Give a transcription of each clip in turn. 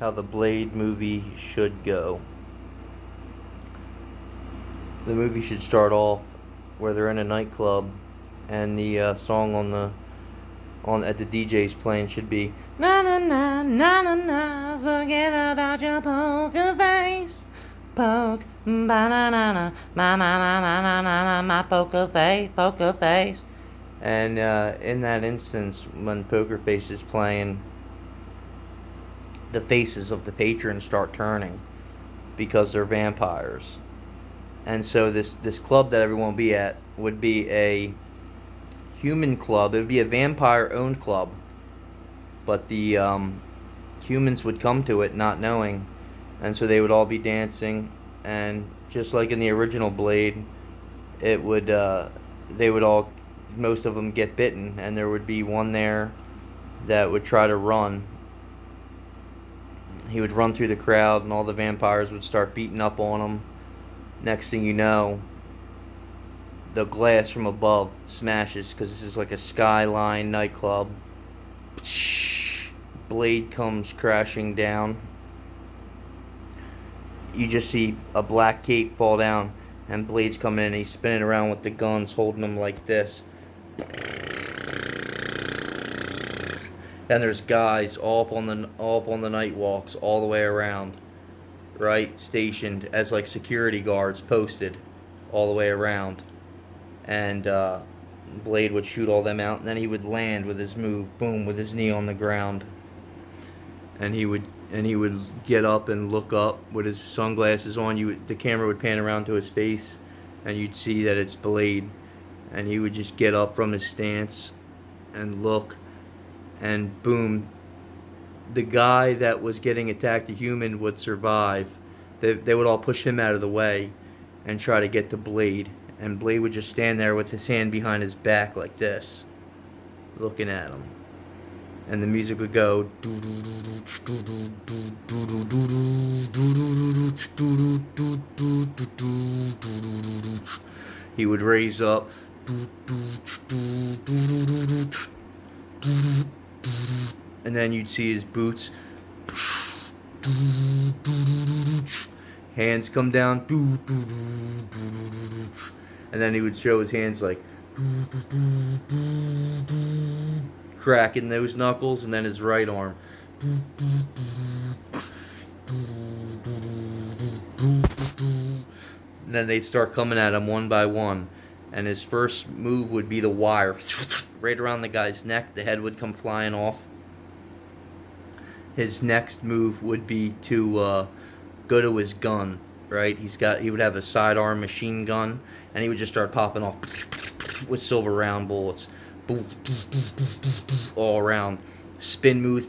how the Blade movie should go. The movie should start off where they're in a nightclub, and the song on at the DJ's playing should be na na na na na na. Forget about your poker face, poke ba na na na my poker face. And in that instance, when Poker Face is playing, the faces of the patrons start turning because they're vampires. And so this club that everyone will be at would be a human club. It would be a vampire-owned club, but the humans would come to it not knowing, and so they would all be dancing. And just like in the original Blade, it would they would all, most of them get bitten, and there would be one there that would try to run. He would run through the crowd, and all the vampires would start beating up on him. Next thing you know, the glass from above smashes because this is like a skyline nightclub. Blade comes crashing down. You just see a black cape fall down, and Blade's coming in, and he's spinning around with the guns, holding them like this. And there's guys all up on the night walks all the way around, right, stationed as like security guards posted all the way around. And Blade would shoot all them out, and then he would land with his move, boom, with his knee on the ground, and he would get up and look up with his sunglasses on. The camera would pan around to his face, and you'd see that it's Blade, and he would just get up from his stance and look, and boom, the guy that was getting attacked, the human, would survive. They would all push him out of the way and try to get to Blade. And Blade would just stand there with his hand behind his back like this, looking at him. And the music would go. He would raise up. And then you'd see his boots. Hands come down. And then he would show his hands like cracking those knuckles, and then his right arm. And then they'd start coming at him one by one. And his first move would be the wire. Right around the guy's neck. The head would come flying off. His next move would be to go to his gun, right? He would have a sidearm machine gun, and he would just start popping off with silver round bullets. All around. Spin moves.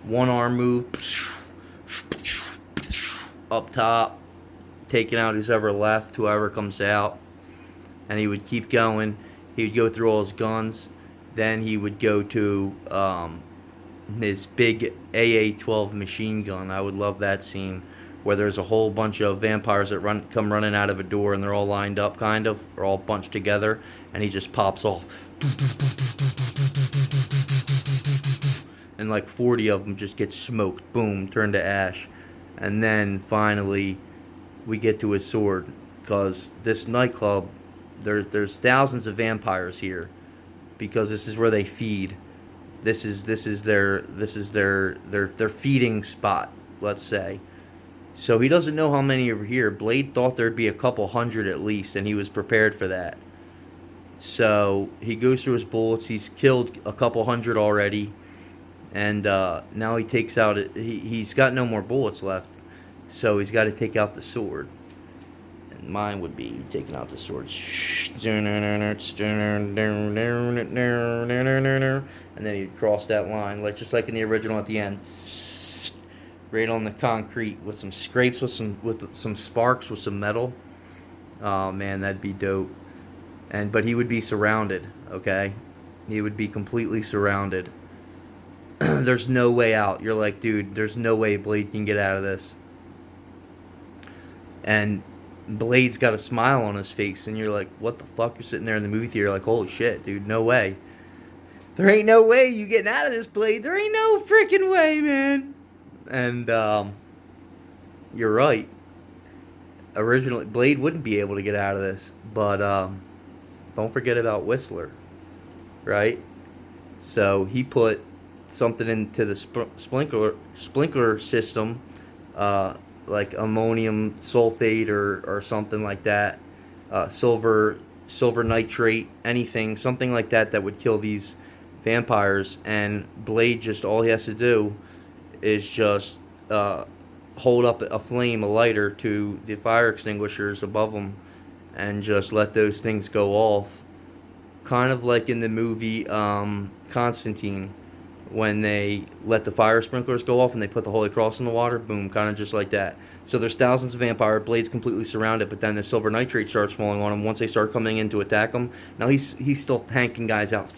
One arm move. Up top. Taking out who's ever left, whoever comes out. And he would keep going. He would go through all his guns. Then he would go to his big AA-12 machine gun. I would love that scene where there's a whole bunch of vampires that come running out of a door, and they're all lined up, kind of, or all bunched together, and he just pops off. And like 40 of them just get smoked, boom, turned to ash. And then finally we get to his sword, because this nightclub, there's thousands of vampires here, because this is where they feed. This is their feeding spot, let's say. So he doesn't know how many are here. Blade thought there'd be a couple hundred at least, and he was prepared for that. So he goes through his bullets. He's killed a couple hundred already, and now he takes out it. He's got no more bullets left, so he's got to take out the sword. And mine would be taking out the sword. And then he'd cross that line, just like in the original at the end, right on the concrete with some scrapes, with some sparks, with some metal. Oh man, that'd be dope. But he would be surrounded. Okay, he would be completely surrounded. There's no way out. You're like, dude, there's no way Blade can get out of this. And Blade's got a smile on his face, and you're like, what the fuck? You're sitting there in the movie theater like, holy shit, dude, no way. there ain't no way you getting out of this, Blade. There ain't no freaking way, man. And you're right. Originally, Blade wouldn't be able to get out of this, but don't forget about Whistler, right? So he put something into the sprinkler system, like ammonium sulfate or something like that, silver nitrate, anything, something like that would kill these vampires. And Blade, just all he has to do is just hold up a flame, a lighter, to the fire extinguishers above them, and just let those things go off. Kind of like in the movie Constantine, when they let the fire sprinklers go off and they put the Holy Cross in the water. Boom, kind of just like that. So there's thousands of vampire. Blade's completely surrounded, but then the silver nitrate starts falling on him once they start coming in to attack him. Now he's still tanking guys out.